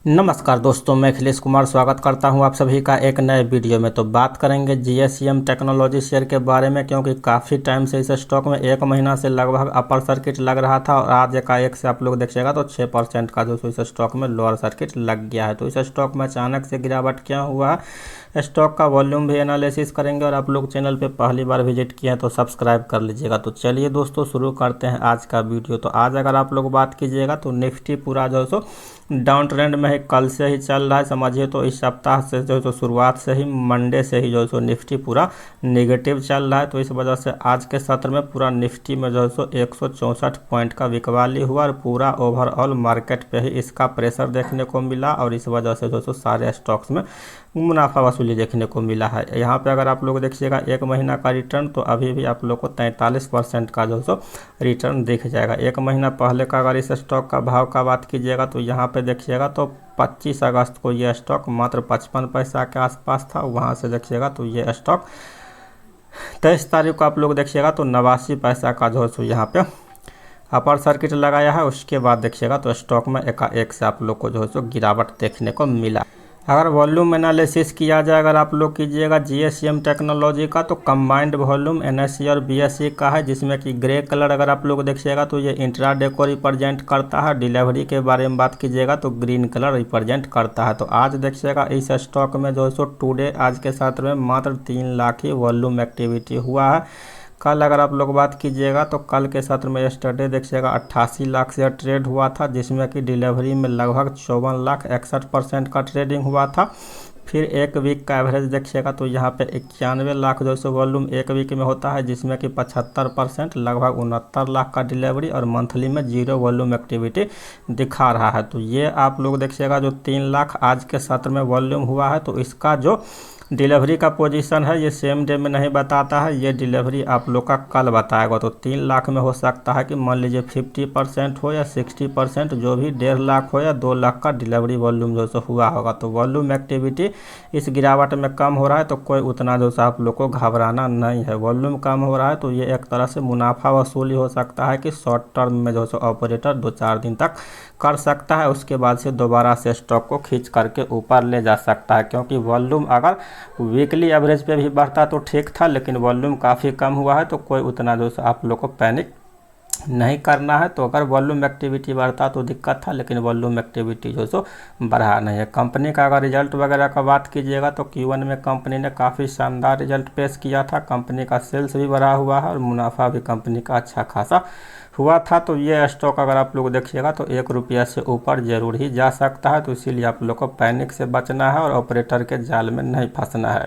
नमस्कार दोस्तों, मैं अखिलेश कुमार स्वागत करता हूं आप सभी का एक नए वीडियो में। तो बात करेंगे जीएसएम टेक्नोलॉजी शेयर के बारे में, क्योंकि काफ़ी टाइम से इस स्टॉक में एक महीना से लगभग अपर सर्किट लग रहा था और आज एकाएक से आप लोग देखिएगा तो 6% का जो इस स्टॉक में लोअर सर्किट लग गया है। तो इस स्टॉक में अचानक से गिरावट क्या हुआ है, स्टॉक का वॉल्यूम भी एनालिसिस करेंगे। और आप लोग चैनल पे पहली बार विजिट किए हैं तो सब्सक्राइब कर लीजिएगा। तो चलिए दोस्तों शुरू करते हैं आज का वीडियो। तो आज अगर आप लोग बात कीजिएगा तो निफ्टी पूरा जो सो डाउन ट्रेंड में है, कल से ही चल रहा है समझिए। तो इस सप्ताह से जो सो शुरुआत से ही मंडे से ही जो सो निफ्टी पूरा नेगेटिव चल रहा है। तो इस वजह से आज के सत्र में पूरा निफ्टी में जो सो 164 पॉइंट का बिकवाली हुआ और पूरा ओवरऑल मार्केट पे ही इसका प्रेशर देखने को मिला। और इस वजह से जो सो सारे स्टॉक्स में मुनाफा वसूली देखने को मिला है। यहाँ पे अगर आप लोग देखिएगा एक महीना का रिटर्न, तो अभी भी आप लोग को 43% का जो सो रिटर्न दिख जाएगा। एक महीना पहले का अगर इस स्टॉक का भाव का बात कीजिएगा तो यहाँ पे देखिएगा तो 25 अगस्त को ये स्टॉक मात्र 55 पैसा के आसपास था। वहाँ से देखिएगा तो ये स्टॉक 23 तारीख को आप लोग देखिएगा तो 89 पैसा का जो सो यहाँ पे अपर सर्किट लगाया है। उसके बाद देखिएगा तो स्टॉक में एकाएक से आप लोग को जो है सो गिरावट देखने को मिला। अगर वॉल्यूम एनालिसिस किया जाए, अगर आप लोग कीजिएगा जीएसएम टेक्नोलॉजी का, तो कंबाइंड वॉल्यूम एनएसई और बीएसई का है, जिसमें कि ग्रे कलर अगर आप लोग देखिएगा तो ये इंट्राडे को रिप्रेजेंट करता है। डिलीवरी के बारे में बात कीजिएगा तो ग्रीन कलर रिप्रेजेंट करता है। तो आज देखिएगा इस स्टॉक में जो है सो टुडे आज के साथ में मात्र 3 लाख ही वॉल्यूम एक्टिविटी हुआ है। कल अगर आप लोग बात कीजिएगा तो कल के सत्र में यस्टरडे देखिएगा 88 लाख से ट्रेड हुआ था, जिसमें कि डिलीवरी में लगभग 54,61% का ट्रेडिंग हुआ था। फिर एक वीक का एवरेज देखिएगा तो यहाँ पे 91 लाख जो सो वॉल्यूम एक वीक में होता है, जिसमें कि 75% लगभग 69 लाख का डिलीवरी और मंथली में 0 वॉल्यूम एक्टिविटी दिखा रहा है। तो ये आप लोग देखिएगा जो 3 लाख आज के सत्र में वॉल्यूम हुआ है, तो इसका जो डिलीवरी का पोजीशन है ये सेम डे में नहीं बताता है, ये डिलीवरी आप लोग का कल बताएगा। तो 3 लाख में हो सकता है कि मान लीजिए 50% हो या 60%, जो भी 1.5 लाख हो या 2 लाख का डिलीवरी वॉल्यूम जो सो हुआ होगा। तो वॉल्यूम एक्टिविटी इस गिरावट में कम हो रहा है तो कोई उतना जो सा आप लोग को घबराना नहीं है। वॉल्यूम कम हो रहा है तो ये एक तरह से मुनाफा वसूली हो सकता है कि शॉर्ट टर्म में जो सो ऑपरेटर 2-4 दिन तक कर सकता है, उसके बाद से दोबारा से स्टॉक को खींच करके ऊपर ले जा सकता है। क्योंकि वॉल्यूम अगर वीकली एवरेज पे भी बढ़ता तो ठीक था, लेकिन वॉल्यूम काफ़ी कम हुआ है तो कोई उतना जो आप लोग को पैनिक नहीं करना है। तो अगर वॉल्यूम एक्टिविटी बढ़ता तो दिक्कत था, लेकिन वॉल्यूम एक्टिविटी जो सो बढ़ा नहीं है। कंपनी का अगर रिजल्ट वगैरह का बात कीजिएगा तो Q1 में कंपनी ने काफ़ी शानदार रिजल्ट पेश किया था। कंपनी का सेल्स भी बढ़ा हुआ है और मुनाफा भी कंपनी का अच्छा खासा हुआ था। तो ये स्टॉक अगर आप लोग देखिएगा तो 1 रुपया से ऊपर जरूर ही जा सकता है। तो इसीलिए आप लोग को पैनिक से बचना है और ऑपरेटर के जाल में नहीं फंसना है।